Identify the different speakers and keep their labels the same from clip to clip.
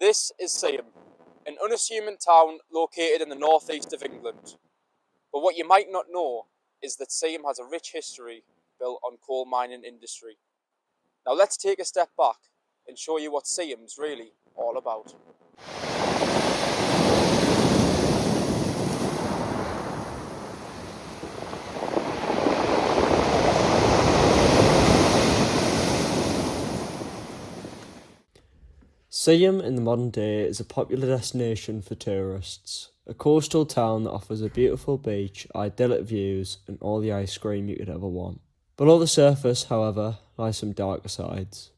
Speaker 1: This is Seaham, an unassuming town located in the northeast of England. But what you might not know is that Seaham has a rich history built on coal mining industry. Now let's take a step back and show you what Seaham's really all about.
Speaker 2: Seaham in the modern day is a popular destination for tourists, a coastal town that offers a beautiful beach, idyllic views and all the ice cream you could ever want. Below the surface, however, lie some darker sides.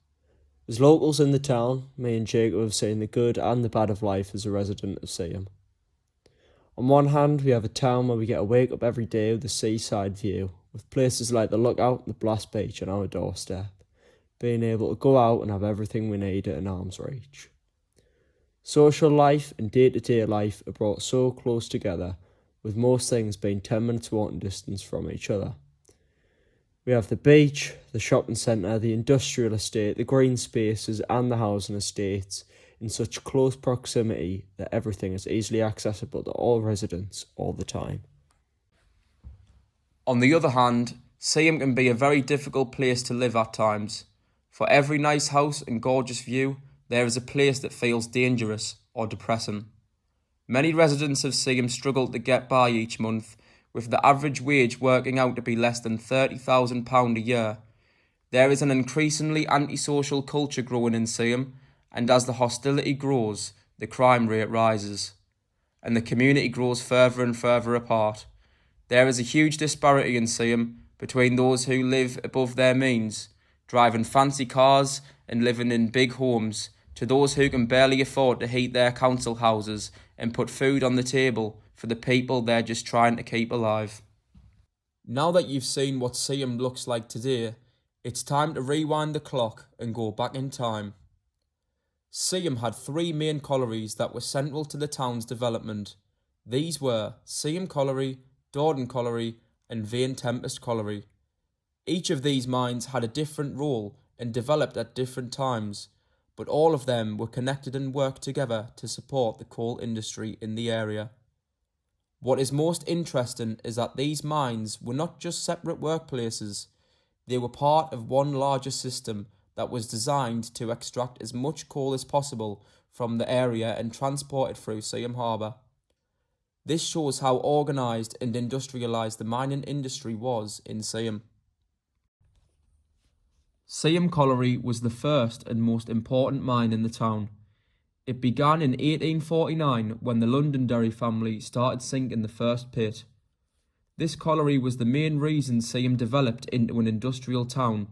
Speaker 2: As locals in the town, me and Jacob have seen the good and the bad of life as a resident of Seaham. On one hand, we have a town where we get to wake up every day with a seaside view, with places like the Lookout and the Blast Beach on our doorstep, being able to go out and have everything we need at an arm's reach. Social life and day-to-day life are brought so close together, with most things being 10 minutes walking distance from each other. We have the beach, the shopping centre, the industrial estate, the green spaces and the housing estates in such close proximity that everything is easily accessible to all residents all the time.
Speaker 1: On the other hand, Seaham can be a very difficult place to live at times. For every nice house and gorgeous view, there is a place that feels dangerous or depressing. Many residents of Seaham struggle to get by each month, with the average wage working out to be less than £30,000 a year. There is an increasingly antisocial culture growing in Seaham, and as the hostility grows, the crime rate rises, and the community grows further and further apart. There is a huge disparity in Seaham between those who live above their means, driving fancy cars and living in big homes, to those who can barely afford to heat their council houses and put food on the table for the people they're just trying to keep alive. Now that you've seen what Seaham looks like today, it's time to rewind the clock and go back in time. Seaham had three main collieries that were central to the town's development. These were Seaham Colliery, Dordon Colliery and Vane Tempest Colliery. Each of these mines had a different role and developed at different times, but all of them were connected and worked together to support the coal industry in the area. What is most interesting is that these mines were not just separate workplaces, they were part of one larger system that was designed to extract as much coal as possible from the area and transport it through Seaham Harbour. This shows how organised and industrialised the mining industry was in Seaham. Seaham Colliery was the first and most important mine in the town. It began in 1849 when the Londonderry family started sinking the first pit. This colliery was the main reason Seaham developed into an industrial town.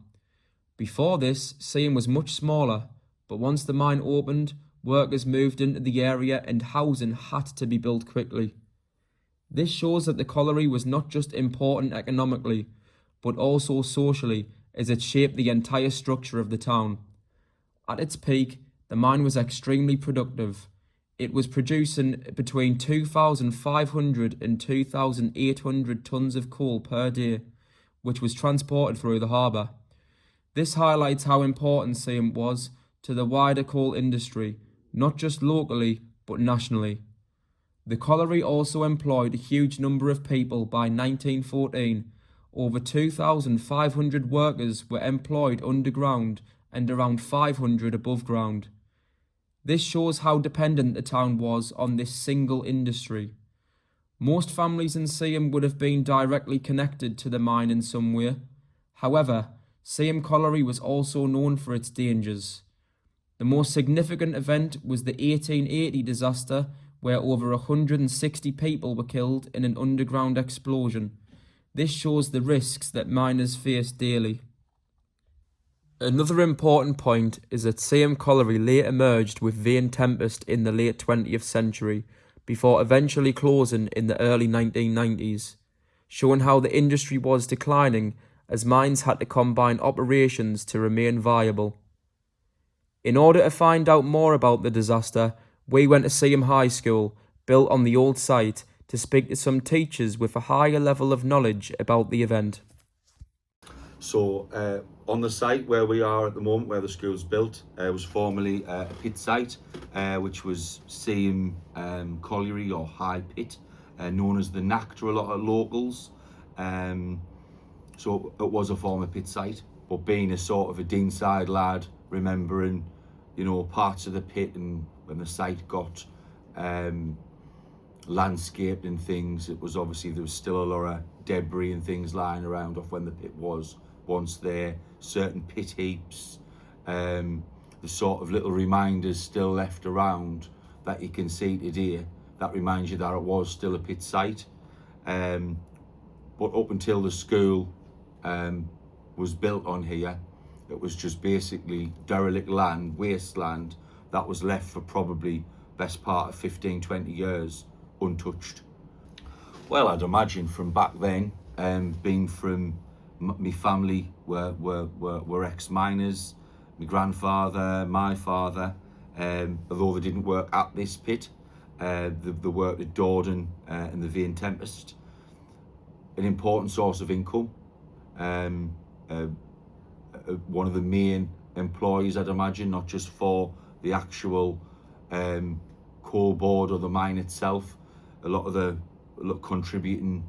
Speaker 1: Before this, Seaham was much smaller, but once the mine opened, workers moved into the area and housing had to be built quickly. This shows that the colliery was not just important economically, but also socially, as it shaped the entire structure of the town. At its peak, the mine was extremely productive. It was producing between 2,500 and 2,800 tonnes of coal per day, which was transported through the harbour. This highlights how important Seaham was to the wider coal industry, not just locally, but nationally. The colliery also employed a huge number of people by 1914. Over 2,500 workers were employed underground and around 500 above ground. This shows how dependent the town was on this single industry. Most families in Seaham would have been directly connected to the mine in some way. However, Seaham Colliery was also known for its dangers. The most significant event was the 1880 disaster, where over 160 people were killed in an underground explosion. This shows the risks that miners face daily. Another important point is that Seaham Colliery later merged with Vane Tempest in the late 20th century, before eventually closing in the early 1990s, showing how the industry was declining as mines had to combine operations to remain viable. In order to find out more about the disaster, we went to Seaham High School, built on the old site, to speak to some teachers with a higher level of knowledge about the event.
Speaker 3: So on the site where we are at the moment, where the school's built, was formerly a pit site, which was Seaham Colliery or High Pit, known as the Knack to a lot of locals. So it was a former pit site, but being a sort of a Deanside lad, remembering, parts of the pit, and when the site got landscaped and things, it was obviously, there was still a lot of debris and things lying around off when the pit was once there, certain pit heaps, the sort of little reminders still left around that you can see today that reminds you that it was still a pit site. But up until the school was built on here, it was just basically derelict land, wasteland, that was left for probably best part of 15-20 years untouched. Well, I'd imagine from back then, being from my family were ex-miners, my grandfather, my father, although they didn't work at this pit, they worked at Dordon and the Vane Tempest. An important source of income, one of the main employees, I'd imagine, not just for the actual coal board or the mine itself. A lot of the contributing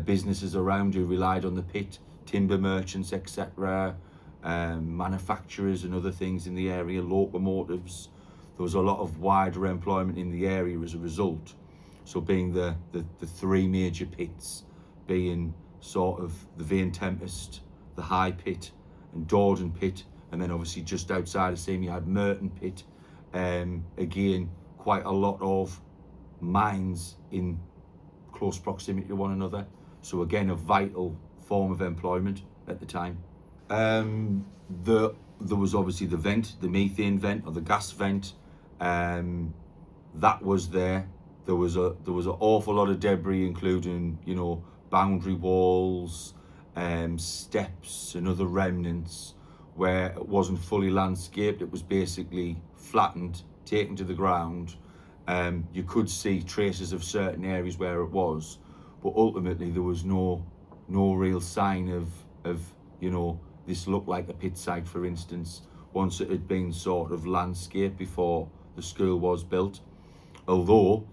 Speaker 3: businesses around who relied on the pit, timber merchants, etc., manufacturers and other things in the area, locomotives. There was a lot of wider employment in the area as a result. So being the three major pits, being sort of the Vane Tempest, the High Pit and Dordon Pit, and then obviously just outside of Seaham you had Merton Pit. Again, quite a lot of mines in close proximity to one another. So again, a vital form of employment at the time. There was obviously the vent, the methane vent or the gas vent. That was there. There was an awful lot of debris, including, boundary walls, steps and other remnants where it wasn't fully landscaped. It was basically flattened, taken to the ground. You could see traces of certain areas where it was, but ultimately there was no real sign of this looked like a pit site, for instance, once it had been sort of landscaped before the school was built. Although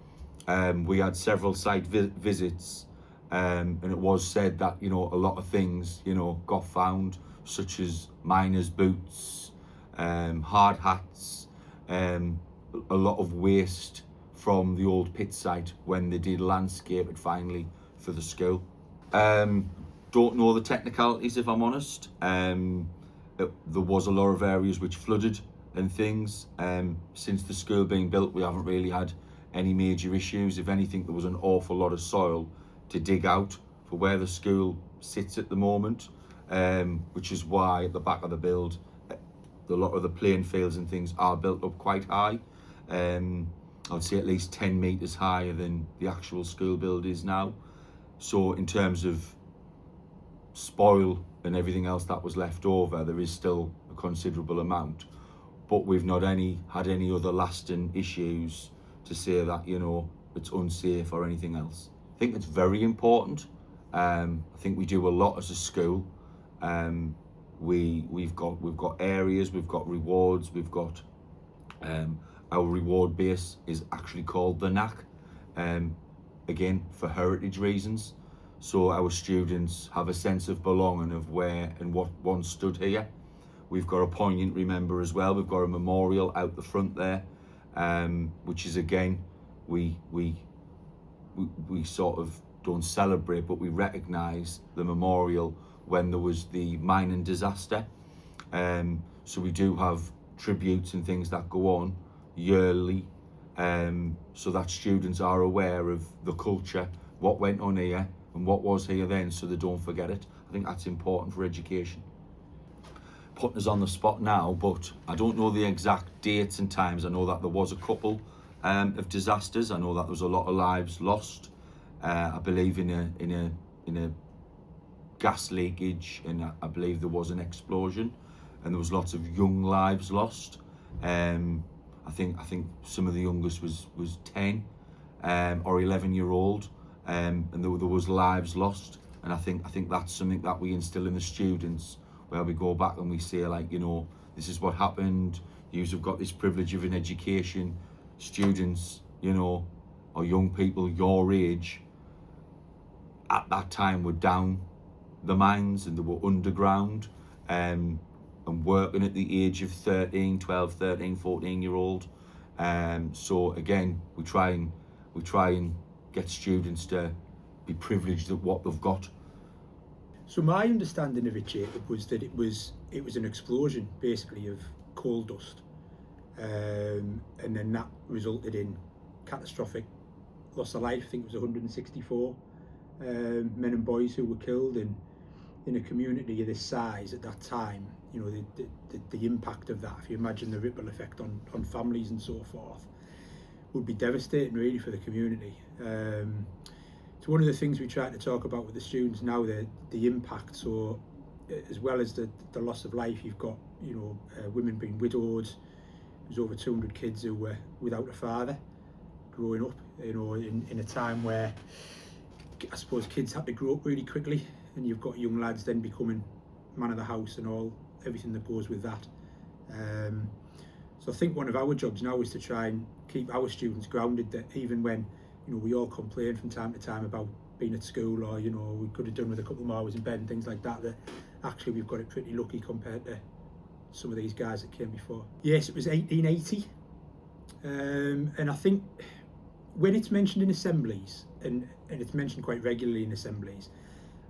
Speaker 3: we had several site visits, and it was said that a lot of things got found, such as miners' boots, hard hats, a lot of waste from the old pit site when they did landscape it finally for the school. Don't know the technicalities, if I'm honest. There was a lot of areas which flooded and things. Since the school being built, we haven't really had any major issues. If anything, there was an awful lot of soil to dig out for where the school sits at the moment, which is why at the back of the build, a lot of the playing fields and things are built up quite high. I'd say at least 10 metres higher than the actual school build is now. So in terms of spoil and everything else that was left over, there is still a considerable amount, but we've not had any other lasting issues to say that it's unsafe or anything else. I think it's very important. I think we do a lot as a school. We've got areas, we've got rewards, we've got our reward base is actually called the Knack, again for heritage reasons. So our students have a sense of belonging of where and what once stood here. We've got a poignant remember as well. We've got a memorial out the front there, which is again, we sort of don't celebrate, but we recognise the memorial when there was the mining disaster. So we do have tributes and things that go on yearly, so that students are aware of the culture, what went on here and what was here then, so they don't forget it. I think that's important for education. Putting us on the spot now, but I don't know the exact dates and times. I know that there was a couple of disasters. I know that there was a lot of lives lost. I believe in a gas leakage, and I believe there was an explosion, and there was lots of young lives lost. I think some of the youngest was 10 or 11-year-old, and there was lives lost. And I think that's something that we instill in the students where we go back and we say, like, you know, this is what happened. Yous have got this privilege of an education. Students, you know, or young people your age at that time were down the mines and they were underground, and working at the age of 13, 12, 13, 14-year-old. So again, we try and get students to be privileged at what they've got.
Speaker 4: So my understanding of it, Jacob, was that it was an explosion basically of coal dust, and then that resulted in catastrophic loss of life. I think it was 164 men and boys who were killed, and in a community of this size at that time, you know, the impact of that, if you imagine the ripple effect on families and so forth, would be devastating really for the community. So one of the things we try to talk about with the students now, the impact. So as well as the loss of life, you've got, you know, women being widowed. There's over 200 kids who were without a father growing up, you know, in a time where I suppose kids had to grow up really quickly, and you've got young lads then becoming man of the house and everything that goes with that. So I think one of our jobs now is to try and keep our students grounded, that even when, you know, we all complain from time to time about being at school, or, you know, we could have done with a couple more hours in bed and things like that, that actually we've got it pretty lucky compared to some of these guys that came before. Yes, it was 1880, and I think when it's mentioned in assemblies, and it's mentioned quite regularly in assemblies,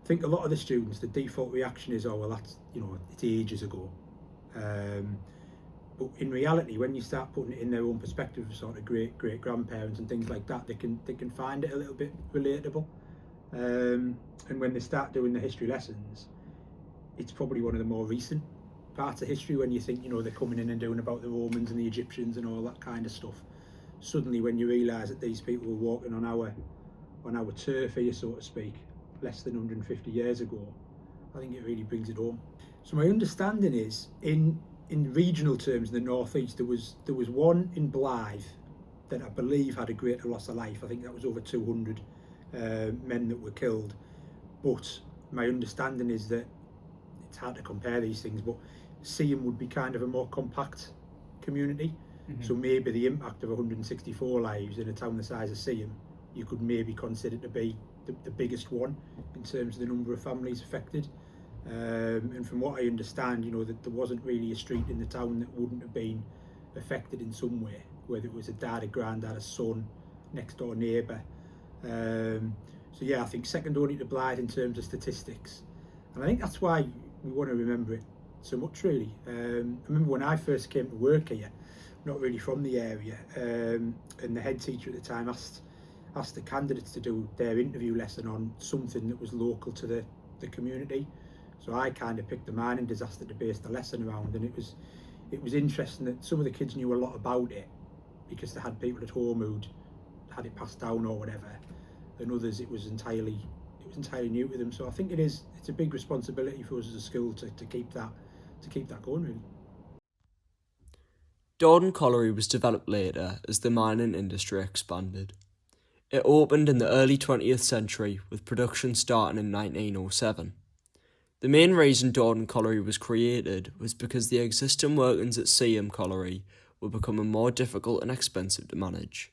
Speaker 4: I think a lot of the students, the default reaction is, oh well, that's, you know, it's ages ago. But in reality, when you start putting it in their own perspective of sort of great grandparents and things like that, they can find it a little bit relatable. And when they start doing the history lessons, it's probably one of the more recent parts of history, when you think, you know, they're coming in and doing about the Romans and the Egyptians and all that kind of stuff. Suddenly when you realise that these people were walking on our turf here, so to speak, less than 150 years ago, I think it really brings it home. So my understanding is, in regional terms, in the northeast, there was one in Blythe that I believe had a greater loss of life. I think that was over 200 men that were killed. But my understanding is that, it's hard to compare these things, but Seaham would be kind of a more compact community. Mm-hmm. So maybe the impact of 164 lives in a town the size of Seaham, you could maybe consider to be the biggest one in terms of the number of families affected. And from what I understand, you know, that there wasn't really a street in the town that wouldn't have been affected in some way, whether it was a dad, a granddad, a son, next door neighbour. So yeah, I think second only to Blythe in terms of statistics, and I think that's why we want to remember it so much, really. I remember when I first came to work here, not really from the area, and the head teacher at the time asked the candidates to do their interview lesson on something that was local to the community. So I kind of picked the mining disaster to base the lesson around, and it was interesting that some of the kids knew a lot about it because they had people at home who'd had it passed down or whatever, and others it was entirely new to them. So I think it's a big responsibility for us as a school to keep that going, really.
Speaker 2: Dordon Colliery was developed later as the mining industry expanded. It opened in the early 20th century, with production starting in 1907. The main reason Dordon Colliery was created was because the existing workings at Seaham Colliery were becoming more difficult and expensive to manage.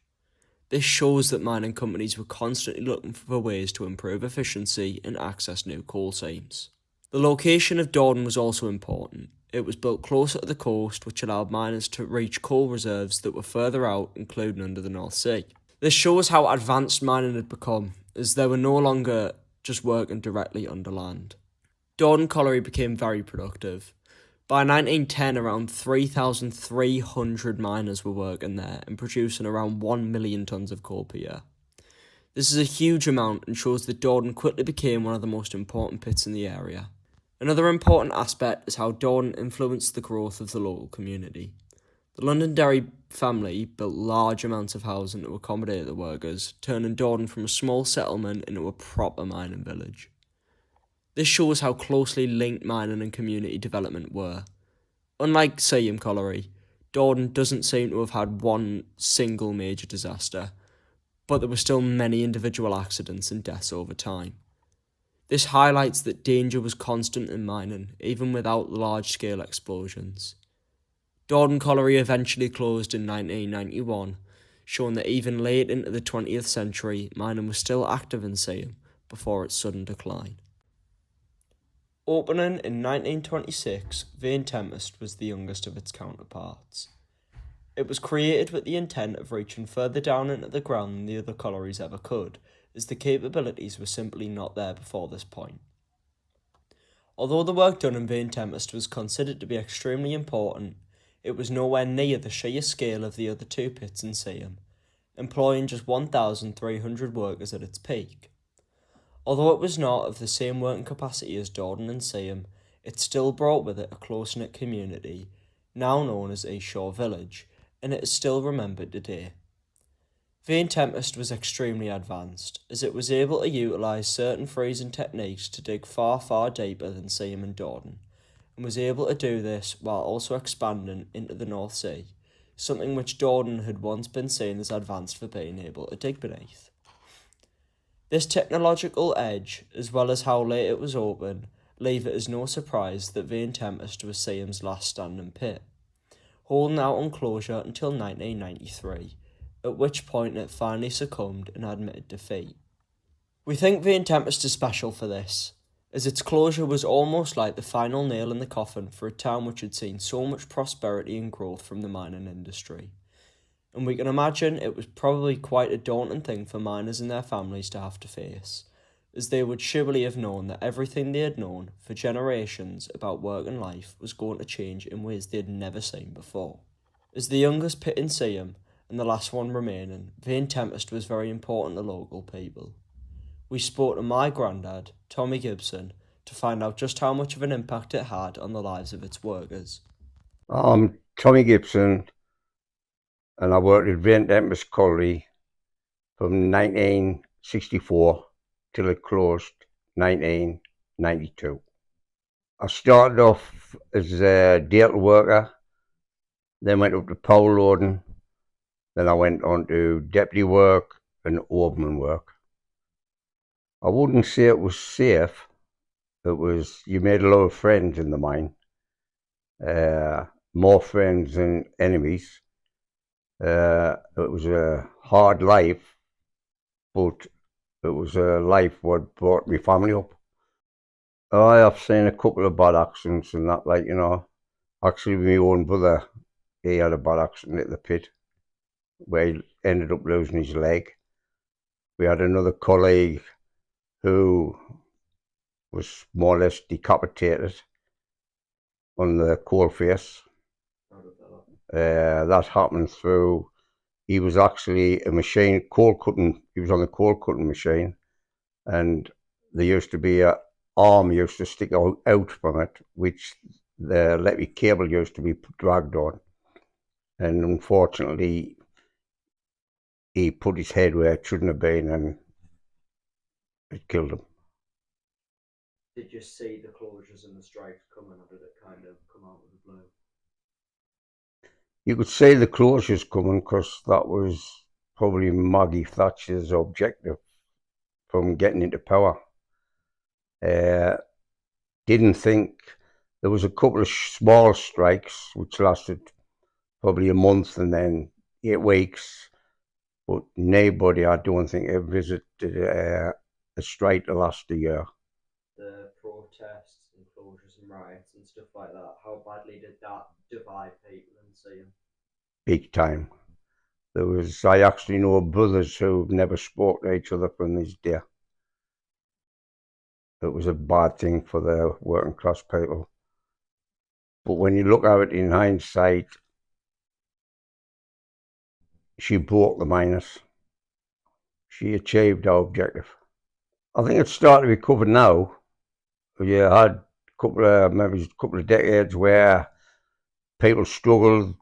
Speaker 2: This shows that mining companies were constantly looking for ways to improve efficiency and access new coal seams. The location of Dordon was also important. It was built closer to the coast, which allowed miners to reach coal reserves that were further out, including under the North Sea. This shows how advanced mining had become, as they were no longer just working directly under land. Dordon Colliery became very productive. By 1910, around 3,300 miners were working there and producing around 1 million tonnes of coal per year. This is a huge amount and shows that Dordon quickly became one of the most important pits in the area. Another important aspect is how Dordon influenced the growth of the local community. The Londonderry family built large amounts of housing to accommodate the workers, turning Dordon from a small settlement into a proper mining village. This shows how closely linked mining and community development were. Unlike Seaham Colliery, Dordon doesn't seem to have had one single major disaster, but there were still many individual accidents and deaths over time. This highlights that danger was constant in mining, even without large-scale explosions. Dordon Colliery eventually closed in 1991, showing that even late into the 20th century, mining was still active in Seaham before its sudden decline. Opening in 1926, Vane Tempest was the youngest of its counterparts. It was created with the intent of reaching further down into the ground than the other collieries ever could, as the capabilities were simply not there before this point. Although the work done in Vane Tempest was considered to be extremely important, it was nowhere near the sheer scale of the other two pits in Seaham, employing just 1,300 workers at its peak. Although it was not of the same working capacity as Dordon and Seaham, it still brought with it a close-knit community, now known as East Shore Village, and it is still remembered today. Vane Tempest was extremely advanced, as it was able to utilise certain freezing techniques to dig far, far deeper than Seaham and Dordon, and was able to do this while also expanding into the North Sea, something which Dordon had once been seen as advanced for being able to dig beneath. This technological edge, as well as how late it was open, leave it as no surprise that Vane Tempest was Seaham's last standing pit, holding out on closure until 1993, at which point it finally succumbed and admitted defeat. We think Vane Tempest is special for this, as its closure was almost like the final nail in the coffin for a town which had seen so much prosperity and growth from the mining industry. And we can imagine it was probably quite a daunting thing for miners and their families to have to face, as they would surely have known that everything they had known for generations about work and life was going to change in ways they had never seen before. As the youngest pit in Seaham, and the last one remaining, Vane Tempest was very important to local people. We spoke to my granddad, Tommy Gibson, to find out just how much of an impact it had on the lives of its workers.
Speaker 5: I'm Tommy Gibson, and I worked at Vane Tempest Colliery from 1964 till it closed 1992. I started off as a data worker, then went up to power loading, then I went on to deputy work and overman work. I wouldn't say it was safe. You made a lot of friends in the mine, more friends than enemies. It was a hard life, but it was a life what brought my family up. I have seen a couple of bad accidents and that, like, actually my own brother, he had a bad accident at the pit where he ended up losing his leg. We had another colleague who was more or less decapitated on the coal face. That happened through, he was actually he was on the coal cutting machine, and there used to be a arm used to stick out from it, which the electric cable used to be dragged on, and unfortunately he put his head where it shouldn't have been, and it killed him.
Speaker 2: Did you see the closures and the strikes coming, or did it kind of come out of the blue?
Speaker 5: You could see the closures coming because that was probably Maggie Thatcher's objective from getting into power. Didn't think there was a couple of small strikes which lasted probably a month and then 8 weeks, but nobody, I don't think, ever visited a strike to last a year.
Speaker 2: The protests and closures and riots and stuff like that, how badly did that divide people in Seaham?
Speaker 5: Big time. I actually know brothers who never spoke to each other from this day. It was a bad thing for the working class people. But when you look at it in hindsight, she broke the miners. She achieved our objective. I think it's starting to recover now. You had maybe a couple of decades where people struggled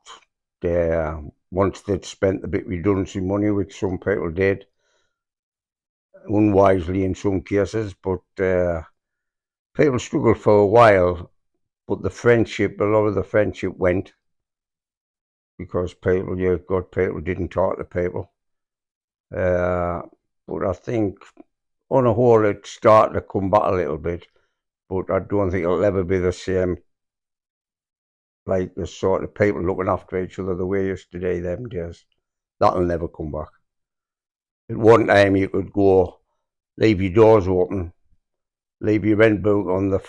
Speaker 5: once they'd spent a bit redundancy money, which some people did, unwisely in some cases, but people struggled for a while, but a lot of the friendship went because people didn't talk to people. But I think on a whole, it's starting to come back a little bit, but I don't think it'll ever be the same. Like the sort of people looking after each other the way yesterday, them days. That'll never come back. At one time, you could go, leave your doors open, leave your rent book on the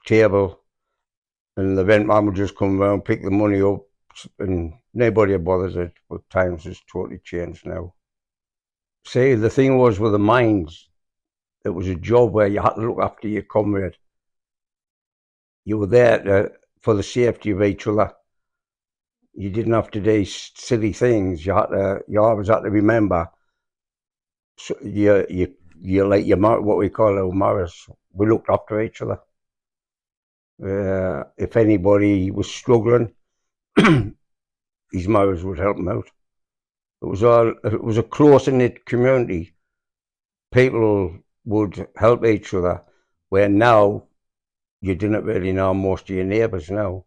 Speaker 5: table, and the rent man would just come around, pick the money up, and nobody bothers it. But times has totally changed now. See, the thing was with the mines, it was a job where you had to look after your comrade. You were there for the safety of each other. You didn't have to do silly things. You always had to remember. So you like what we call our mothers. We looked after each other. If anybody was struggling, his mothers would help him out. It was a close-knit community. People would help each other. Where now you didn't really know most of your neighbours now.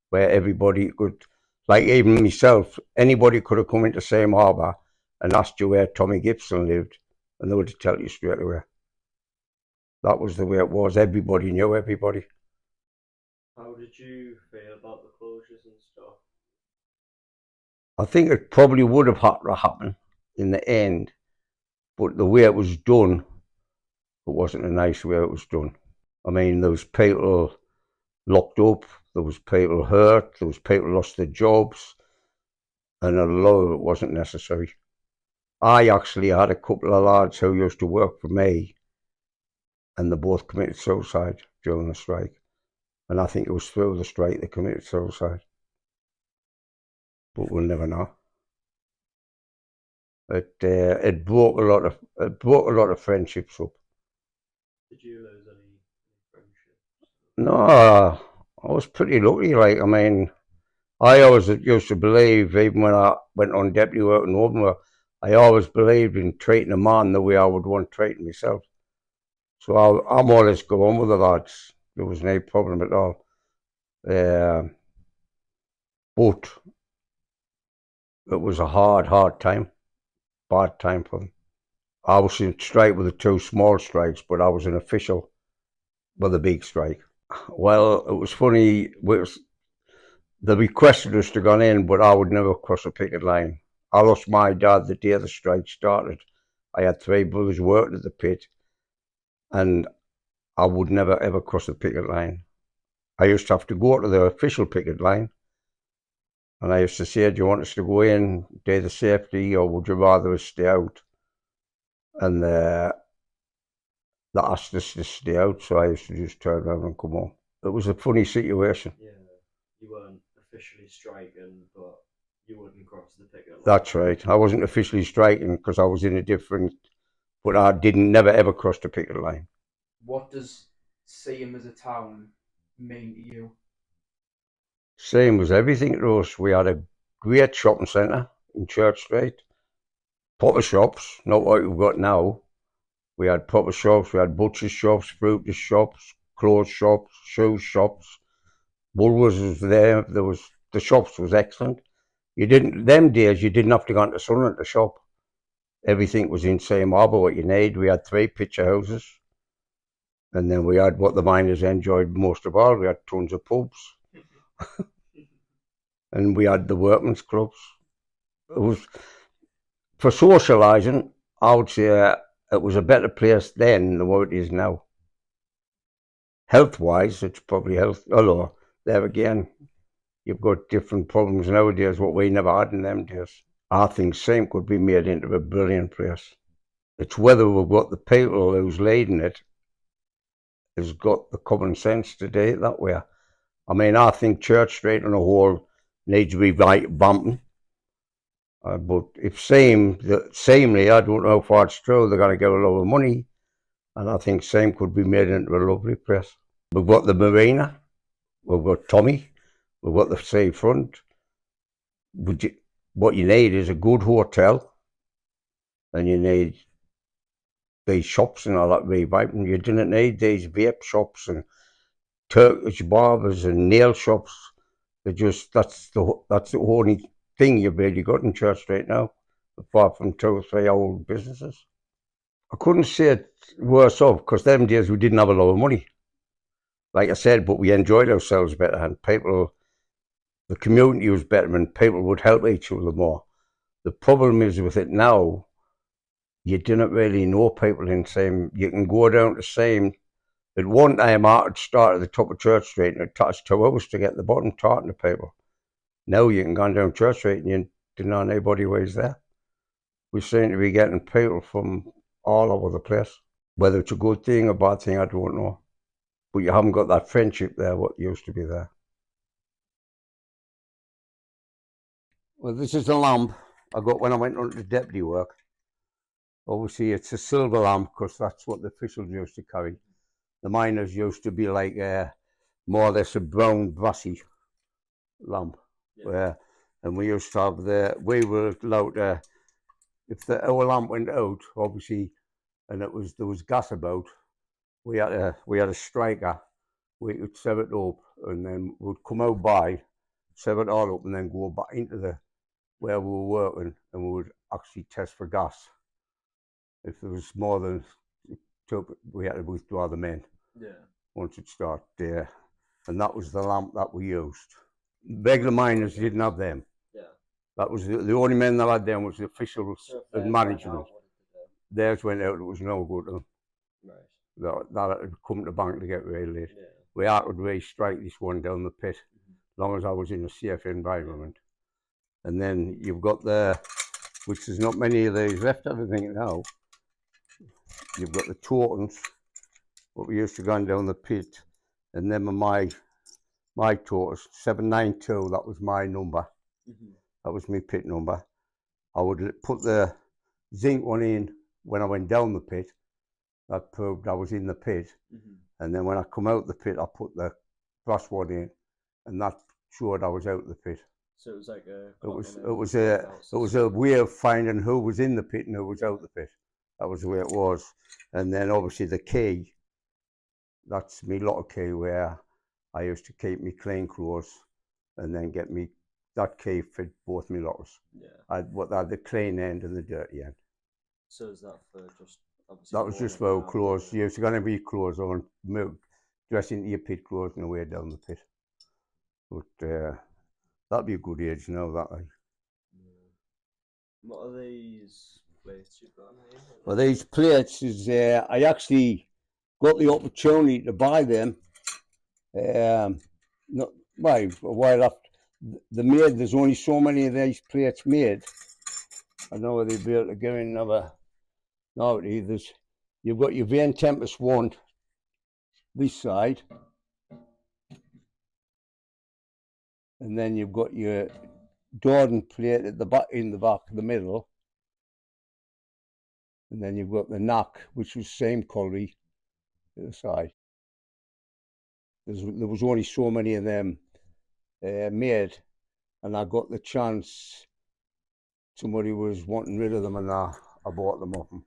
Speaker 5: Where everybody could, like even myself, anybody could have come into Seaham Harbour and asked you where Tommy Gibson lived, and they would tell you straight away. That was the way it was. Everybody knew everybody.
Speaker 2: How did you feel about the closures and stuff?
Speaker 5: I think it probably would have had to happen in the end, but the way it was done, it wasn't a nice way it was done. I mean, there was people locked up, there was people hurt, there was people lost their jobs, and a lot of it wasn't necessary. I actually had a couple of lads who used to work for me, and they both committed suicide during the strike. And I think it was through the strike they committed suicide. But we'll never know. It broke a lot of friendships up.
Speaker 2: Did you lose any friendships?
Speaker 5: No, I was pretty lucky. Like, I mean, I always used to believe, even when I went on deputy work in Openwell, I always believed in treating a man the way I would want treating myself. So I'm always go on with the lads. There was no problem at all. But it was a hard time, bad time for them. I was in strike with the two small strikes, but I was an official with a big strike. Well, it was funny. They requested us to go in, but I would never cross a picket line. I lost my dad the day the strike started. I had three brothers working at the pit, and I would never ever cross the picket line. I used to have to go to the official picket line, and I used to say, do you want us to go in, do the safety, or would you rather us stay out? And they asked us to stay out, so I used to just turn around and come home. It was a funny situation.
Speaker 2: Yeah, you weren't officially striking, but you wouldn't cross the picket line.
Speaker 5: That's right. I wasn't officially striking because I was in a different, but I never ever crossed the picket line.
Speaker 1: What does Seaham as a town mean to you?
Speaker 5: Same was everything to us. We had a great shopping centre in Church Street. Proper shops, not what we've got now. We had proper shops, we had butcher's shops, fruiter's shops, clothes shops, shoe shops. Woolworths was there. The shops was excellent. Them days you didn't have to go into Sunderland to shop. Everything was in Seaham Harbour, what you need. We had 3 picture houses. And then we had what the miners enjoyed most of all. We had tons of pubs. And we had the workmen's clubs. It was, for socialising, I would say it was a better place then than what it is now. Health-wise, it's probably although there again, you've got different problems nowadays, what we never had in them days. I think Seaham could be made into a brilliant place. It's whether we've got the people who's leading it has got the common sense to do it that way. I mean, I think Church Street on a whole needs revamping. But if Seamley, I don't know if it's true, they're going to get a lot of money, and I think Seaham could be made into a lovely place. We've got the marina, we've got Tommy, we've got the seafront. What you need is a good hotel, and you need these shops and all that revamping. You didn't need these vape shops and Turkish barbers and nail shops. That's the only thing you've really got in Church Street now, apart from 2 or 3 old businesses. I couldn't say it worse off because them days we didn't have a lot of money, like I said, but we enjoyed ourselves better, and the community was better, and people would help each other more. The problem is with it now, you didn't really know people in the same. You can go down to same. At one time, I would start at the top of Church Street, and it takes 2 hours to get to the bottom talking to people. Now you can go down Church Street, and you don't know anybody who's there. We seem to be getting people from all over the place. Whether it's a good thing or bad thing, I don't know. But you haven't got that friendship there, what used to be there. Well, this is the lamp I got when I went on to deputy work. Obviously, it's a silver lamp because that's what the officials used to carry. The miners used to be like more or less a brown brassy lamp. Yeah. And we used to have we were allowed to, if our lamp went out, obviously, and there was gas about, we had a striker. We could set it up, and then we'd come out by, set it all up, and then go back into where we were working, and we would actually test for gas. If there was more than two, we had to withdraw the men. Yeah. Once it started there, and that was the lamp that we used. Regular miners didn't have them. Yeah. That was the only men that had them was the officials and management. Theirs went out. It was no good to them. Right. That had come to the bank to get really late. Yeah. We had to re-strike this one down the pit, as long as I was in a safe environment. And then you've got which there's not many of these left, I think now. You've got the Tortons, what we used to go down the pit, and then my Tortoise, 792, that was my number. Mm-hmm. That was my pit number. I would put the zinc one in when I went down the pit. That proved I was in the pit. Mm-hmm. And then when I come out the pit, I put the brass one in, and that showed I was out the pit. So it was like it was a way of finding who was in the pit and who was out the pit. That was the way it was. And then obviously the key, that's me lot of key where I used to keep me clean clothes and then get me, that key fit both me lockers. Yeah. I had the clean end and the dirty end. So is that for just obviously? That was just for clothes. You used to go and be clothes on, dress into your pit clothes and away down the pit. But that'd be a good age now, that way. Yeah. What are these plates you've got here? Well, these plates is I actually got the opportunity to buy them. Not a while after there's only so many of these plates made. I know whether they'd be able to get in another. No, you've got your Vane Tempest one this side, and then you've got your Jordan plate at the back, in the back, the middle, and then you've got the knack, which was same quality at the side. There was only so many of them made, and I got the chance. Somebody was wanting rid of them, and I bought them off them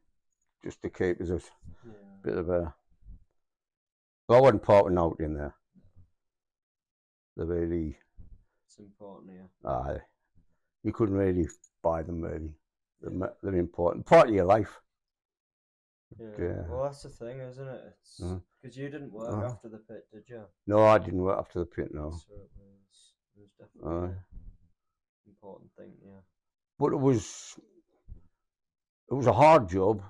Speaker 5: just to keep as a bit of a. But I wasn't parting out in there. They're really. It's important, yeah. You couldn't really buy them really. They're important, part of your life. Yeah. Well, that's the thing, isn't it? It's because you didn't work after the pit, did you? No, I didn't work after the pit. No. So it was definitely an important thing, yeah. But it was a hard job.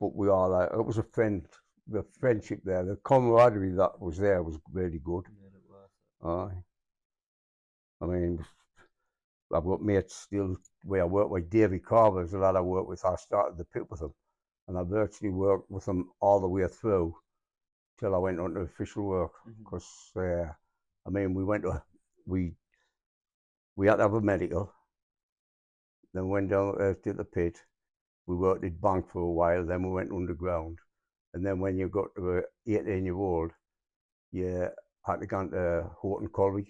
Speaker 5: But we all it was the friendship there, the camaraderie that was there was really good. I mean, I've got mates still where I work with. Davy Carver's a lad I work with. I started the pit with him, and I virtually worked with him all the way through till I went on to official work. Because I mean, we had to have a medical, then went down to the pit. We worked at bank for a while, then we went underground, and then when you got to 18-year-old, you had to go into Horton Colliery,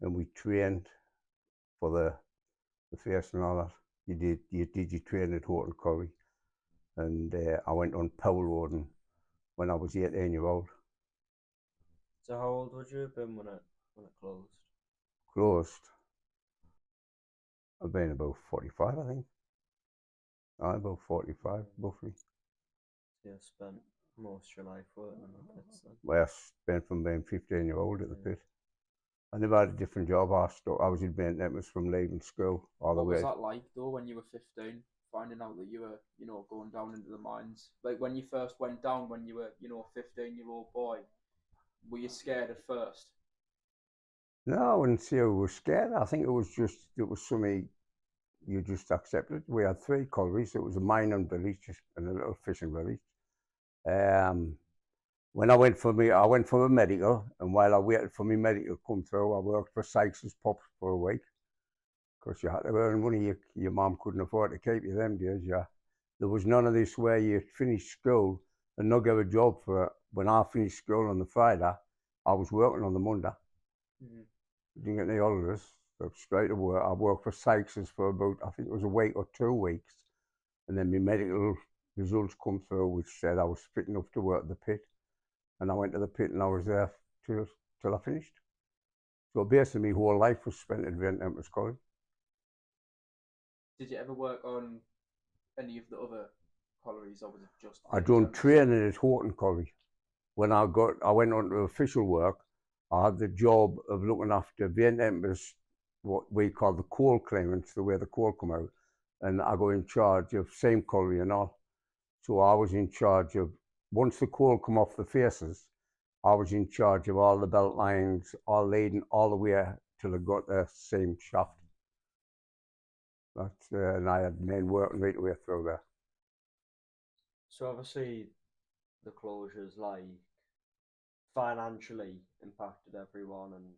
Speaker 5: and we trained for the first and all that. You did your training at Horton Colliery, and I went on power loading when I was 18-year-old. So how old would you have been when it closed? Closed. I've been about 45, I think. About 45, roughly.
Speaker 2: You spent most of your life working in the pits then.
Speaker 5: Well, I spent from being 15-year-old at the pit. I never had a different job. I was in maintenance from leaving school all the
Speaker 1: What
Speaker 5: way.
Speaker 1: was that like though when you were 15, finding out that you were, going down into the mines? Like when you first went down, when you were, a 15-year-old boy, were you scared at first?
Speaker 5: No, I wouldn't say I was scared. I think it was something you just accepted. We had 3 collieries. It was a mining village and a little fishing village. When I went for a medical, and while I waited for my medical to come through, I worked for Sykes's Pubs for a week, because you had to earn money. Your mum couldn't afford to keep you them days. Yeah, there was none of this where you finish school and not get a job for. When I finished school on the Friday, I was working on the Monday.
Speaker 1: Mm-hmm.
Speaker 5: Didn't get any holidays. So straight to work. I worked for Sykes's for about, I think it was a week or 2 weeks, and then my medical results come through, which said I was fit enough to work at the pit. And I went to the pit and I was there till I finished. So basically, my whole life was spent at Vent Empress College.
Speaker 1: Did you ever work on any of the other collieries, or was it just?
Speaker 5: I done training at Horton College. When I went on to official work, I had the job of looking after Vent Empress, what we call the coal claimants, the way the coal come out, and I got in charge of same colliery and all. So I was in charge of, once the coal come off the faces, I was in charge of all the belt lines, all leading all the way till it got the same shaft. And I had men working right the way through there.
Speaker 2: So obviously, the closures like financially impacted everyone, and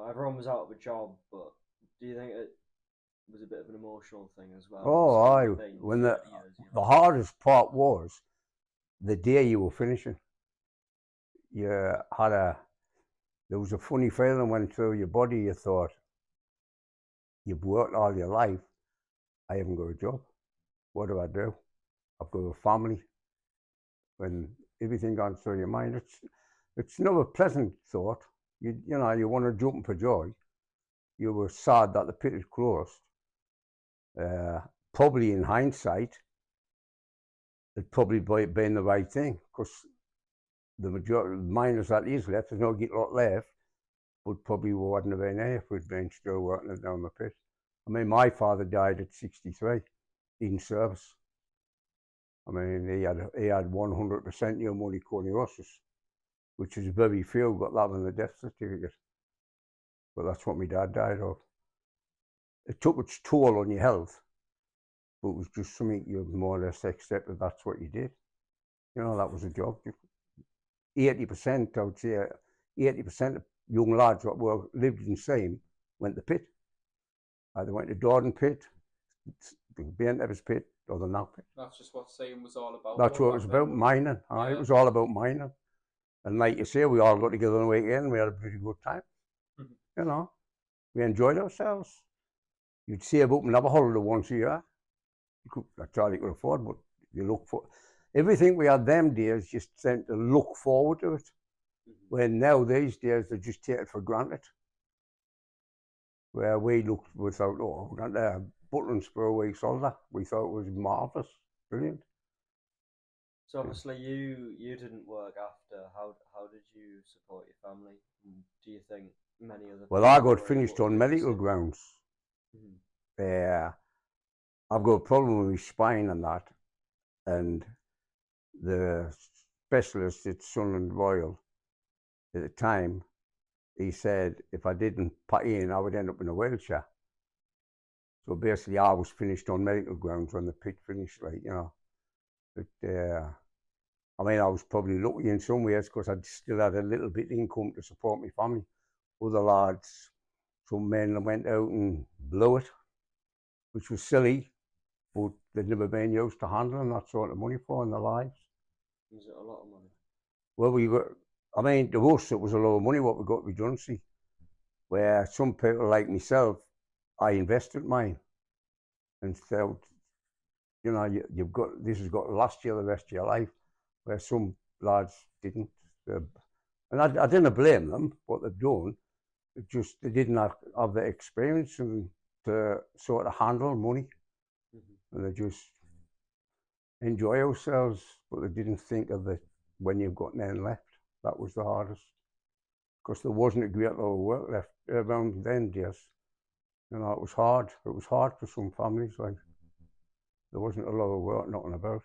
Speaker 2: everyone was out of a job. But do you think it was a bit of an emotional thing as well?
Speaker 5: Oh, aye. When the hardest part was the day you were finishing. There was a funny feeling went through your body. You thought, you've worked all your life. I haven't got a job. What do I do? I've got a family. When everything gone through your mind, it's not a pleasant thought. You want to jump for joy. You were sad that the pit had closed. Probably in hindsight, it'd probably been the right thing, because the majority of the miners that is left, there's no lot left, but probably wouldn't have been there if we'd been still working it down the pit. I mean, my father died at 63 in service. I mean, he had 100% pneumonia coniosis, which is very few got that on the death certificate. But that's what my dad died of. It took its toll on your health, but it was just something you more or less accepted. That's what you did. That was a job. 80%, I would say, 80% of young lads that lived in Seaham went to pit. Either went to Dorden pit, the Vent Empress pit, or the Knock pit.
Speaker 1: That's just what Seaham was all about.
Speaker 5: That's what it was about, mining.
Speaker 1: Yeah.
Speaker 5: It was all about mining. And like you say, we all got together on the weekend and we had a pretty good time. Mm-hmm. We enjoyed ourselves. You'd save up and have a holiday once a year. That's all you could afford, but you look for everything we had them days, just tend to look forward to it. Mm-hmm. When now these days they just take it for granted. Where we thought, we're going to have Butlins for a week's holiday. We thought it was marvellous, brilliant.
Speaker 2: So obviously you didn't work after. How did you support your family? And do you think many other?
Speaker 5: Well, I got finished on medical grounds. Mm-hmm. I've got a problem with my spine and that, and the specialist at Sunderland Royal at the time, he said if I didn't put in, I would end up in a wheelchair. So basically, I was finished on medical grounds when the pit finished, But I mean, I was probably lucky in some ways because I still had a little bit of income to support my family. Other lads, some men went out and blew it, which was silly, but they'd never been used to handling that sort of money for in their lives.
Speaker 2: Was it a lot of money?
Speaker 5: Well, to us, it was a lot of money what we got redundancy. Where some people like myself, I invested mine and felt, you've got, this has got to last you the rest of your life, where some lads didn't. And I didn't blame them, what they've done. It just, they didn't have the experience and to sort of handle money.
Speaker 2: Mm-hmm.
Speaker 5: and they just enjoy ourselves, but they didn't think of it when you've got none left. That was the hardest, because there wasn't a great lot of work left around then, just, you know, it was hard. It was hard for some families, like, there wasn't a lot of work knocking about.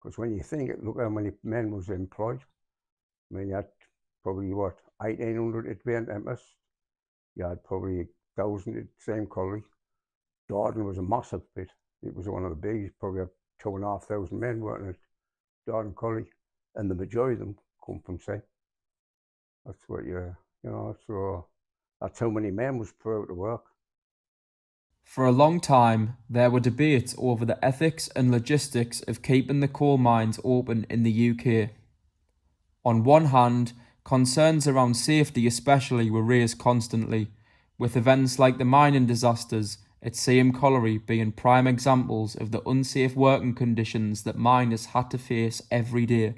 Speaker 5: Because when you think it, look how many men was employed. I mean, you had probably, 1,800 at Van Tempest. You had probably 1,000 at same college. Dardenne was a massive pit. It was one of the biggest, probably had 2,500 men working at Dardenne College, and the majority of them come from St. That's what so that's how many men was put out to work.
Speaker 1: For a long time, there were debates over the ethics and logistics of keeping the coal mines open in the UK. On one hand, concerns around safety especially were raised constantly, with events like the mining disasters at Seaham Colliery being prime examples of the unsafe working conditions that miners had to face every day.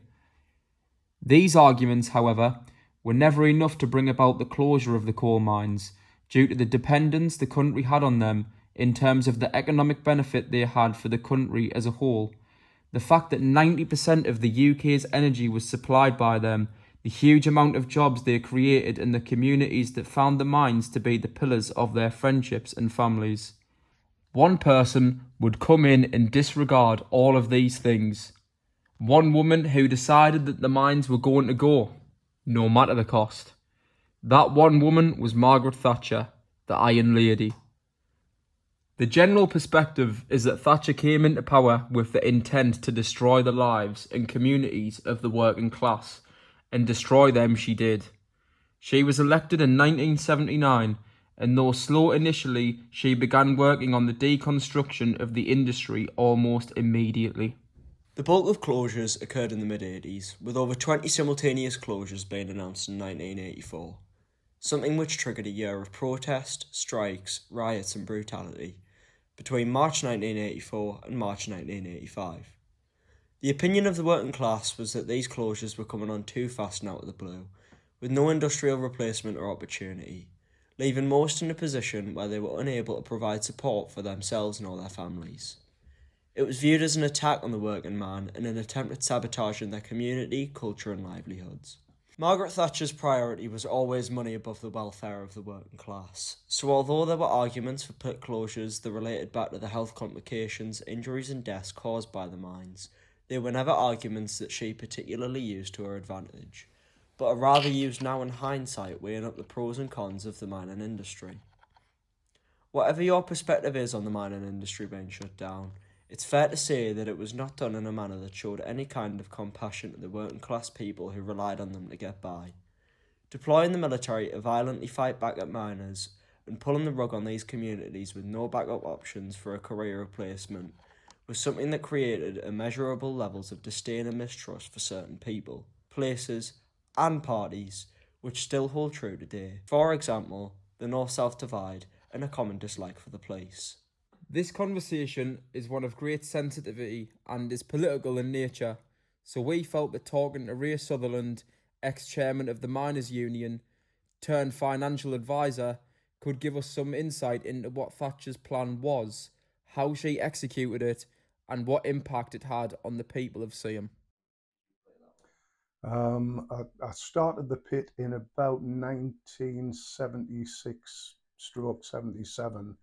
Speaker 1: These arguments, however, were never enough to bring about the closure of the coal mines, due to the dependence the country had on them in terms of the economic benefit they had for the country as a whole. The fact that 90% of the UK's energy was supplied by them, the huge amount of jobs they created in the communities that found the mines to be the pillars of their friendships and families. One person would come in and disregard all of these things. One woman who decided that the mines were going to go, no matter the cost. That one woman was Margaret Thatcher, the Iron Lady. The general perspective is that Thatcher came into power with the intent to destroy the lives and communities of the working class, and destroy them she did. She was elected in 1979, and though slow initially, she began working on the deconstruction of the industry almost immediately.
Speaker 2: The bulk of closures occurred in the mid-80s, with over 20 simultaneous closures being announced in 1984, something which triggered a year of protest, strikes, riots and brutality between March 1984 and March 1985. The opinion of the working class was that these closures were coming on too fast and out of the blue, with no industrial replacement or opportunity, leaving most in a position where they were unable to provide support for themselves and all their families. It was viewed as an attack on the working man and an attempt at sabotaging their community, culture and livelihoods. Margaret Thatcher's priority was always money above the welfare of the working class, so although there were arguments for pit closures that related back to the health complications, injuries and deaths caused by the mines, they were never arguments that she particularly used to her advantage, but are rather used now in hindsight, weighing up the pros and cons of the mining industry. Whatever your perspective is on the mining industry being shut down, it's fair to say that it was not done in a manner that showed any kind of compassion to the working class people who relied on them to get by. Deploying the military to violently fight back at miners and pulling the rug on these communities with no backup options for a career replacement was something that created immeasurable levels of disdain and mistrust for certain people, places, and parties, which still hold true today. For example, the North-South divide and a common dislike for the police.
Speaker 1: This conversation is one of great sensitivity and is political in nature, so we felt that talking to Ray Sutherland, ex-chairman of the Miners' Union, turned financial advisor, could give us some insight into what Thatcher's plan was, how she executed it, and what impact it had on the people of Seaham.
Speaker 6: I started the pit in about 1976/77.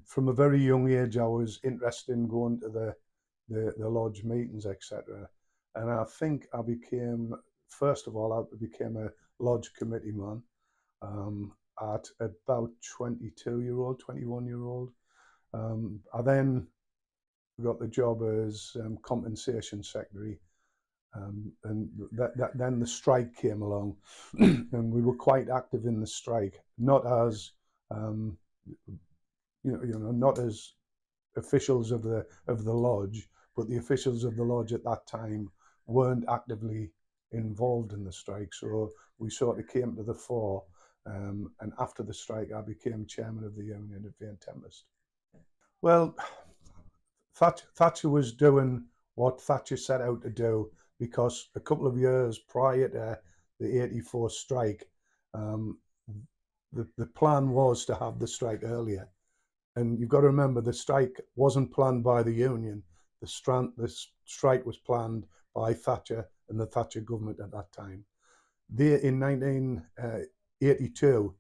Speaker 6: From a very young age, I was interested in going to the lodge meetings, etc. And I think I became, first of all, I became a lodge committee man at about 22-year-old, 21-year-old. I then got the job as compensation secretary. And then the strike came along, and we were quite active in the strike, not as not as officials of the lodge, but the officials of the lodge at that time weren't actively involved in the strike, so we sort of came to the fore. And after the strike, I became chairman of the union at Van Tempest. Well, Thatcher was doing what Thatcher set out to do, because a couple of years prior to the 84 strike, the plan was to have the strike earlier. And you've got to remember the strike wasn't planned by the union. The strike was planned by Thatcher and the Thatcher government at that time. In 1982,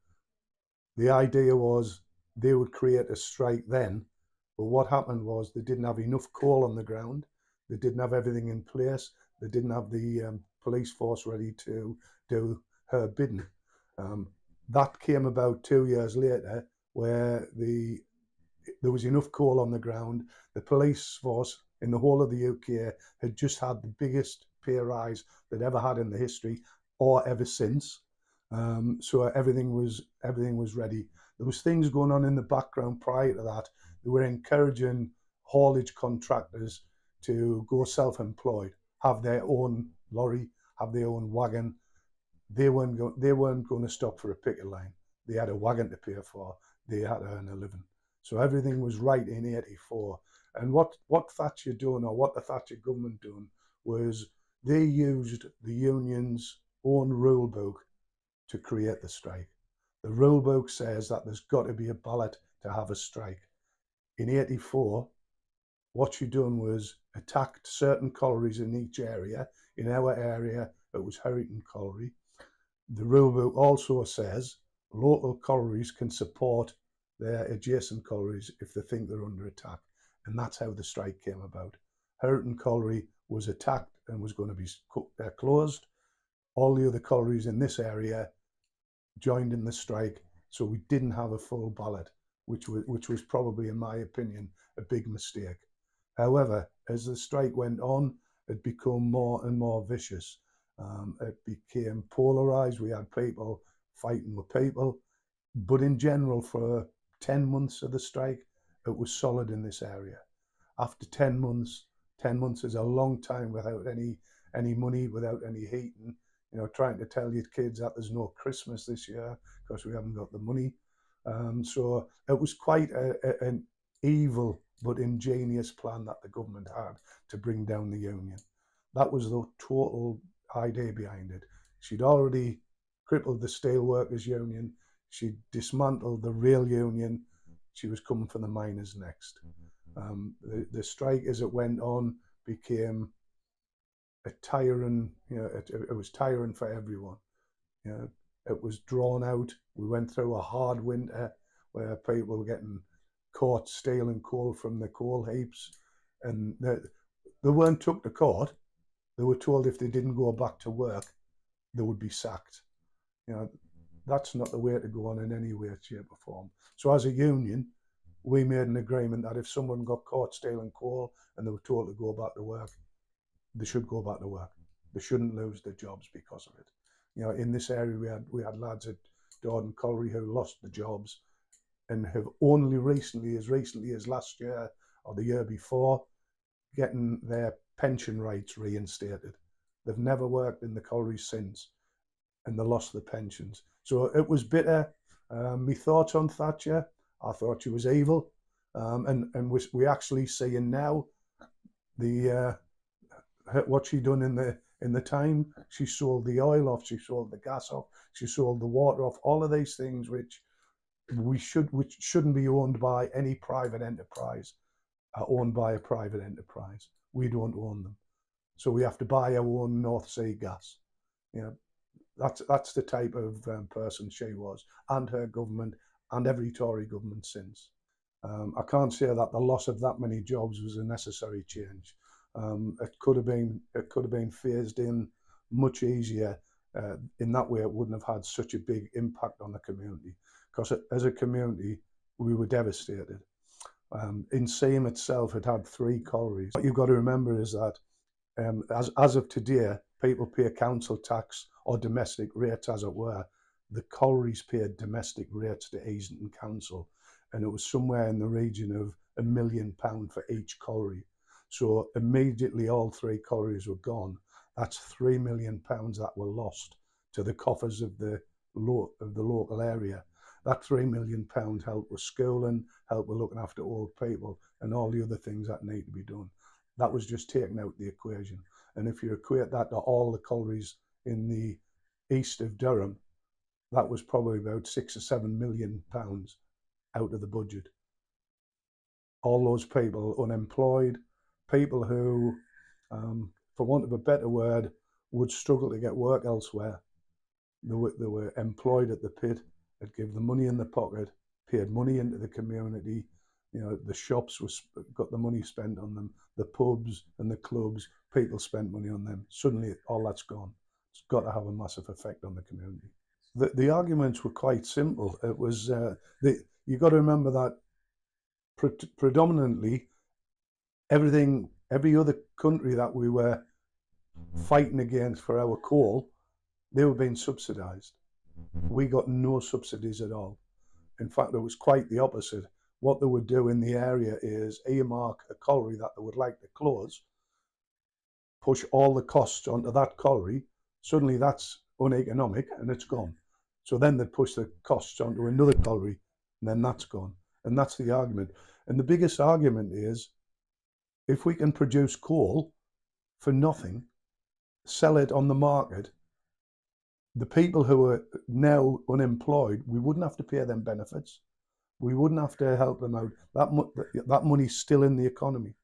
Speaker 6: the idea was they would create a strike then, but what happened was they didn't have enough coal on the ground, they didn't have everything in place, they didn't have the police force ready to do her bidding. That came about 2 years later, where there was enough coal on the ground. The police force in the whole of the UK had just had the biggest pay rise they'd ever had in the history, or ever since. So everything was ready. There was things going on in the background prior to that. They were encouraging haulage contractors to go self-employed, have their own lorry, have their own wagon. They weren't going to stop for a picket line. They had a wagon to pay for. They had to earn a living. So everything was right in '84. And what Thatcher doing, or what the Thatcher government doing, was they used the union's own rule book to create the strike. The rule book says that there's got to be a ballot to have a strike. In '84, what she done was attacked certain collieries in each area. In our area, it was Herrington Colliery. The rule book also says local collieries can support their adjacent collieries if they think they're under attack. And that's how the strike came about. Herrington Colliery was attacked and was going to be closed. All the other collieries in this area joined in the strike, so we didn't have a full ballot, which was probably, in my opinion, a big mistake. However, as the strike went on, it became more and more vicious. It became polarised. We had people fighting with people. But in general, for 10 months of the strike, it was solid in this area. After 10 months is a long time without any money, without any heating. You know, trying to tell your kids that there's no Christmas this year because we haven't got the money. So it was quite an evil but ingenious plan that the government had to bring down the union. That was the total idea behind it. She'd already crippled the steelworkers union. She dismantled the rail union. She was coming for the miners next. The strike, as it went on, became a tiring, it was tiring for everyone. It was drawn out. We went through a hard winter where people were getting caught stealing coal from the coal heaps, and they weren't took to court. They were told if they didn't go back to work, they would be sacked. That's not the way to go on in any way, shape or form. So as a union, we made an agreement that if someone got caught stealing coal and they were told to go back to work, they should go back to work. They shouldn't lose their jobs because of it. In this area, we had lads at Dordon Colliery who lost the jobs and have only recently as last year or the year before, getting their pension rights reinstated. They've never worked in the colliery since, and they lost their pensions. So it was bitter. My thoughts on Thatcher, I thought she was evil, and we actually seeing now what she done in the time. She sold the oil off, she sold the gas off, she sold the water off. All of these things which shouldn't be owned by any private enterprise are owned by a private enterprise. We don't own them, so we have to buy our own North Sea gas. That's the type of person she was, and her government, and every Tory government since. I can't say that the loss of that many jobs was a necessary change. It could have been phased in much easier. In that way, it wouldn't have had such a big impact on the community, because as a community, we were devastated. In Seaham itself, it had 3 collieries. What you've got to remember is that as of today, people pay council tax or domestic rates, as it were. The collieries paid domestic rates to Easington Council, and it was somewhere in the region of £1 million for each colliery. So immediately all 3 collieries were gone. That's £3 million that were lost to the coffers of the local area. That £3 million helped with schooling, helped with looking after old people, and all the other things that need to be done. That was just taken out the equation. And if you equate that to all the collieries in the east of Durham, that was probably about £6 or £7 million out of the budget. all those people unemployed, people who, for want of a better word, would struggle to get work elsewhere. They were employed at the pit. It gave them money in the pocket, paid money into the community. You know, the shops got the money spent on them. The pubs and the clubs, people spent money on them. Suddenly, all that's gone. It's got to have a massive effect on the community. The arguments were quite simple. It was you got to remember that predominantly every other country that we were fighting against for our coal, they were being subsidised. We got no subsidies at all. In fact, it was quite the opposite. What they would do in the area is earmark a colliery that they would like to close, push all the costs onto that colliery. Suddenly that's uneconomic and it's gone. So then they'd push the costs onto another colliery and then that's gone. And that's the argument. And the biggest argument is if we can produce coal for nothing, sell it on the market, the people who are now unemployed, we wouldn't have to pay them benefits. We wouldn't have to help them out. That money's still in the economy.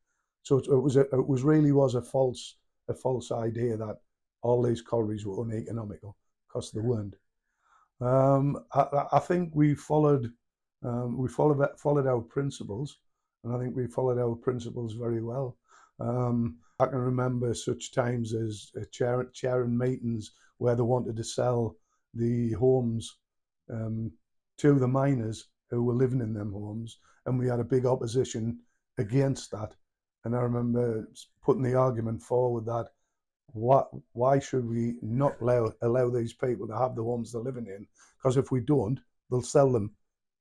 Speaker 6: So it really was a false idea that all these collieries were uneconomical, because they weren't. I think we followed our principles, and I think we followed our principles very well. I can remember such times as chairing meetings where they wanted to sell the homes to the miners who were living in them homes, and we had a big opposition against that. And I remember putting the argument forward that why should we not allow these people to have the homes they're living in? Because if we don't, they'll sell them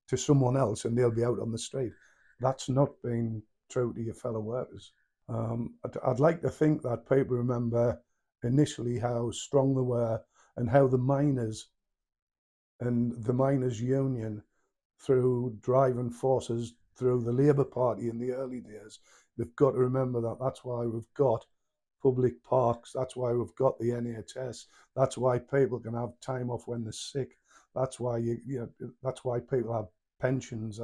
Speaker 6: to someone else and they'll be out on the street. That's not being true to your fellow workers. I'd like to think that people remember initially how strong they were and how the miners and the miners' union, through driving forces through the Labour Party in the early days, they've got to remember that that's why we've got public parks, that's why we've got the NHS, that's why people can have time off when they're sick, that's why that's why people have pensions.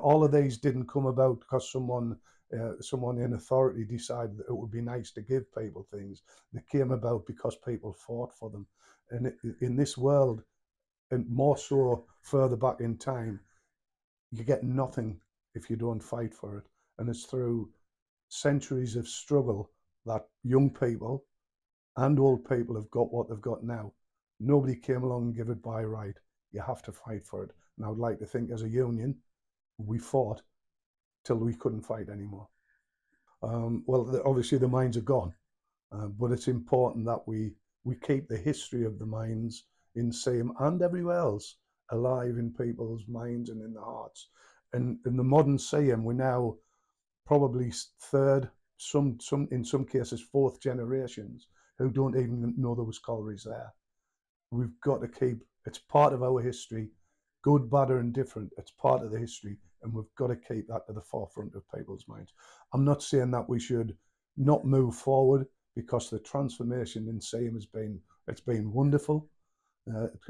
Speaker 6: All of these didn't come about because someone in authority decided that it would be nice to give people things. They came about because people fought for them. And in this world, and more so further back in time, you get nothing if you don't fight for it. And it's through centuries of struggle that young people and old people have got what they've got now. Nobody came along and gave it by right. You have to fight for it. And I would like to think as a union, we fought till we couldn't fight anymore. Well, obviously the mines are gone, but it's important that we keep the history of the mines in Seaham and everywhere else alive in people's minds and in their hearts. And in the modern Seaham, we're now probably third, in some cases fourth generations who don't even know there was collieries there. We've got to keep, it's part of our history, good, bad or indifferent, it's part of the history, and we've got to keep that to the forefront of people's minds. I'm not saying that we should not move forward, because the transformation in Seaham it's been wonderful,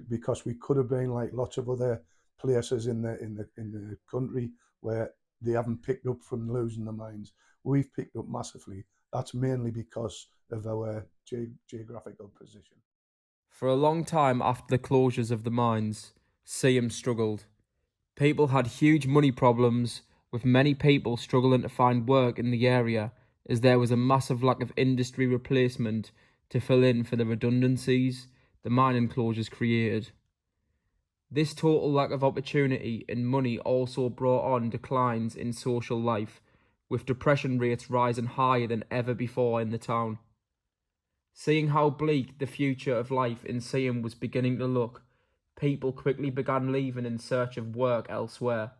Speaker 6: because we could have been like lots of other places in the country where they haven't picked up from losing the mines. We've picked up massively. That's mainly because of our geographical position.
Speaker 1: For a long time after the closures of the mines, Seaham struggled. People had huge money problems, with many people struggling to find work in the area, as there was a massive lack of industry replacement to fill in for the redundancies the mining closures created. This total lack of opportunity and money also brought on declines in social life, with depression rates rising higher than ever before in the town. Seeing how bleak the future of life in Seaham was beginning to look, people quickly began leaving in search of work elsewhere,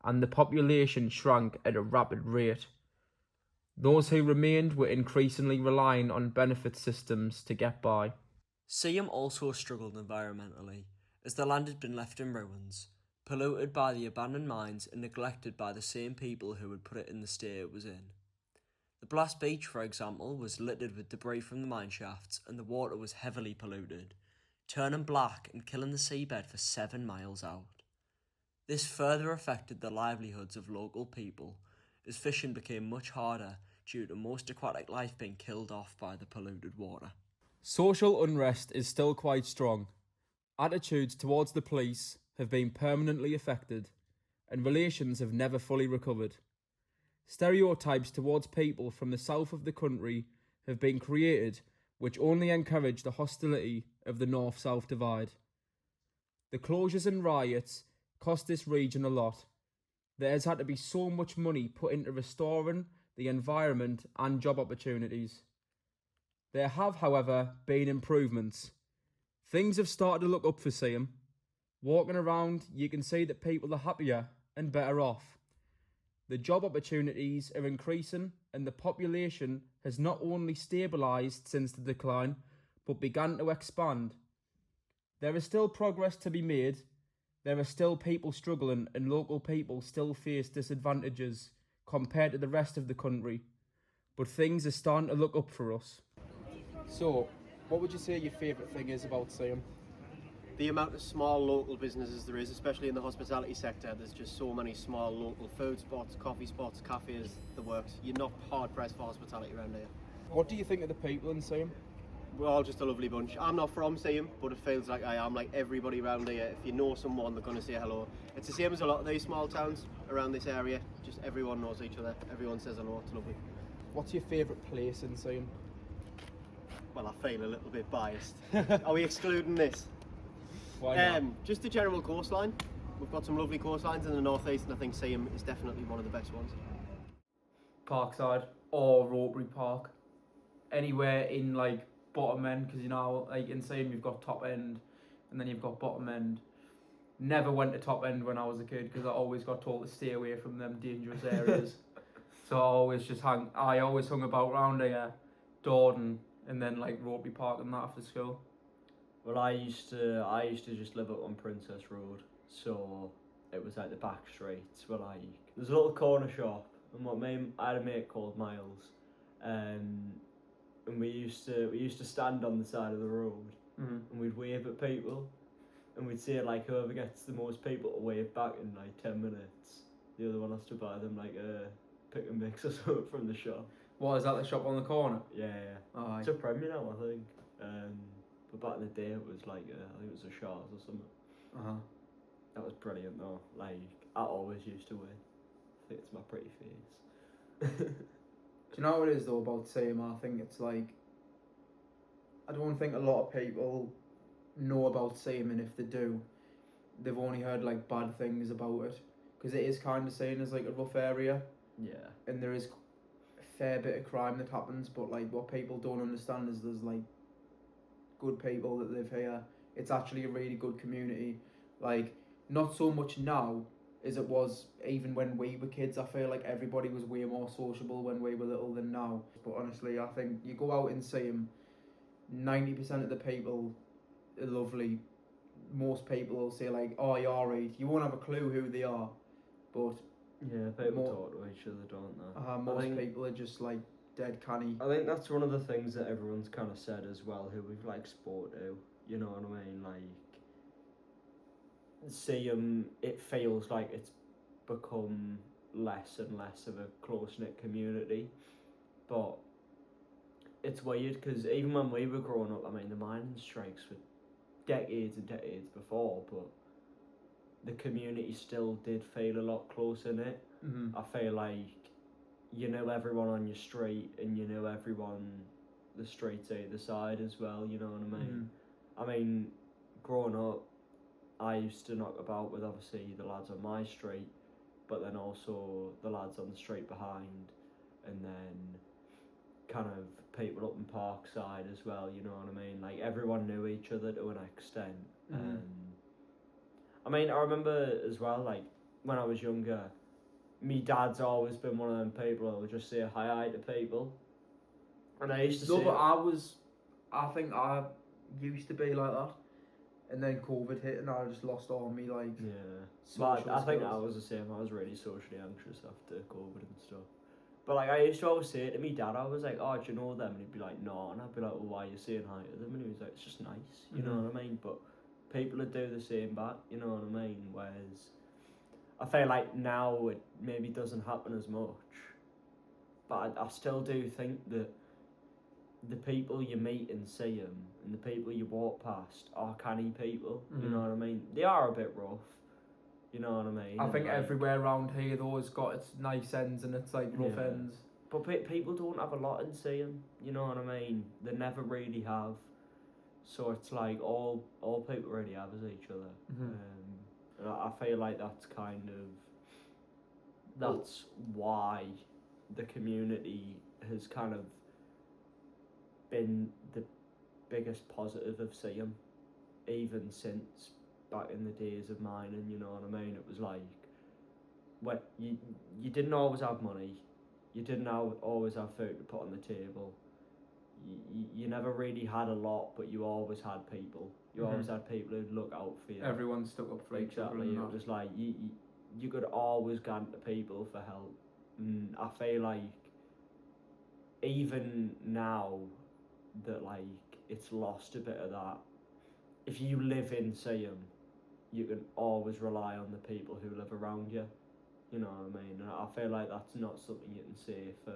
Speaker 1: and the population shrank at a rapid rate. Those who remained were increasingly relying on benefit systems to get by.
Speaker 2: Seaham also struggled environmentally, as the land had been left in ruins, polluted by the abandoned mines and neglected by the same people who had put it in the state it was in. The Blast Beach, for example, was littered with debris from the mine shafts, and the water was heavily polluted, turning black and killing the seabed for 7 miles out. This further affected the livelihoods of local people, as fishing became much harder due to most aquatic life being killed off by the polluted water.
Speaker 1: Social unrest is still quite strong. Attitudes towards the police have been permanently affected, and relations have never fully recovered. Stereotypes towards people from the south of the country have been created which only encourage the hostility of the north-south divide. The closures and riots cost this region a lot. There has had to be so much money put into restoring the environment and job opportunities. There have, however, been improvements. Things have started to look up for Seaham. Walking around, you can see that people are happier and better off. The job opportunities are increasing and the population has not only stabilised since the decline, but begun to expand. There is still progress to be made. There are still people struggling and local people still face disadvantages compared to the rest of the country. But things are starting to look up for us. So, what would you say your favourite thing is about Seaham?
Speaker 7: The amount of small local businesses there is, especially in the hospitality sector. There's just so many small local food spots, coffee spots, cafes, the works. You're not hard pressed for hospitality around here.
Speaker 1: What do you think of the people in Seaham?
Speaker 7: We're all just a lovely bunch. I'm not from Seaham, but it feels like I am. Like everybody around here, if you know someone, they're going to say hello. It's the same as a lot of these small towns around this area. Just everyone knows each other. Everyone says hello. It's lovely.
Speaker 1: What's your favourite place in Seaham?
Speaker 7: Well, I feel a little bit biased. Are we excluding this?
Speaker 1: Why not?
Speaker 7: Just the general coastline. We've got some lovely coastlines in the northeast, and I think Seaham is definitely one of the best ones.
Speaker 1: Parkside or Ropery Park. Anywhere in like bottom end, because you know, like in Seaham you've got top end and then you've got bottom end. Never went to top end when I was a kid because I always got told to stay away from them dangerous areas. So I always hung about round here, Dordon, and then like Ropery Park and that after school.
Speaker 2: Well, I used to just live up on Princess Road, so it was like the back streets where there's a little corner shop, and I had a mate called Miles, and we used to stand on the side of the road, and we'd wave at people, and we'd say like whoever gets the most people to wave back in like 10 minutes, the other one has to buy them like a pick and mix or something from the shop.
Speaker 1: What, is that the shop on the corner?
Speaker 2: Yeah.
Speaker 1: Oh,
Speaker 2: It's a Premier now, I think. But back in the day, it was like I think it was a Shaw's or something. That was brilliant though. Like I always used to win. I think it's my pretty face.
Speaker 1: Do you know what it is though about Seaham? I think it's like, I don't think a lot of people know about Seaham, and if they do, they've only heard like bad things about it, because it is kind of seen as like a rough area.
Speaker 2: Yeah.
Speaker 1: And there is a fair bit of crime that happens, but like what people don't understand is there's like good people that live here. It's actually a really good community. Like, not so much now as it was even when we were kids. I feel like everybody was way more sociable when we were little than now. But honestly, I think you go out and see them, 90% of the people are lovely. Most people will say like, oh, you're alright. You won't have a clue who they are. But
Speaker 2: yeah, people talk to each other, don't they?
Speaker 1: Most people are just like dead canny.
Speaker 2: I think that's one of the things that everyone's kind of said as well, who we've like sport to, you know what I mean? Like, it feels like it's become less and less of a close-knit community, but it's weird because even when we were growing up, I mean, the mining strikes were decades and decades before, but the community still did feel a lot closer in it. I feel like you know everyone on your street and you know everyone the streets either side as well, you know what I mean? I mean, growing up, I used to knock about with obviously the lads on my street, but then also the lads on the street behind, and then kind of people up in Parkside as well, you know what I mean? Like everyone knew each other to an extent. I mean, I remember as well, like when I was younger, me dad's always been one of them people who would just say hi to people. And I used to say...
Speaker 1: but I think I used to be like that. And then COVID hit and I just lost all me like...
Speaker 2: Yeah. But I think I was the same. I was really socially anxious after COVID and stuff. But like I used to always say it to me dad, I was like, oh, do you know them? And he'd be like, no. And I'd be like, well, why are you saying hi to them? And he was like, it's just nice, you know what I mean? But people would do the same back, you know what I mean? Whereas I feel like now it maybe doesn't happen as much, but I still do think that the people you meet in Seaham and the people you walk past are canny people. You know what I mean? They are a bit rough. You know what I mean?
Speaker 1: I think
Speaker 2: like,
Speaker 1: everywhere around here though has got its nice ends and its like rough ends.
Speaker 2: But people don't have a lot in Seaham. You know what I mean? They never really have. So it's like all people really have is each other. And I feel like that's why the community has kind of been the biggest positive of Seaham, even since back in the days of mining. You know what I mean? It was like, well, you didn't always have money, you didn't always have food to put on the table. You never really had a lot, but you always had people. You always had people who'd look out for you.
Speaker 1: Everyone stuck up for each other.
Speaker 2: Exactly. It was like you could always go to people for help. And I feel like even now that like it's lost a bit of that. If you live in Seaham, you can always rely on the people who live around you. You know what I mean? And I feel like that's not something you can say for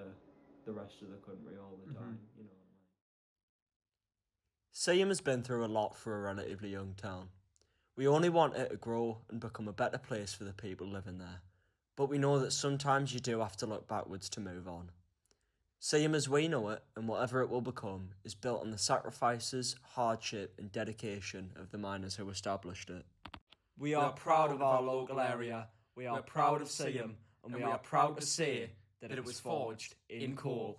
Speaker 2: the rest of the country all the time. You know. Seaham has been through a lot for a relatively young town. We only want it to grow and become a better place for the people living there, but we know that sometimes you do have to look backwards to move on. Seaham as we know it, and whatever it will become, is built on the sacrifices, hardship and dedication of the miners who established it. We are proud of our local area, we are proud of Seaham, and we are proud to say that it was forged in coal.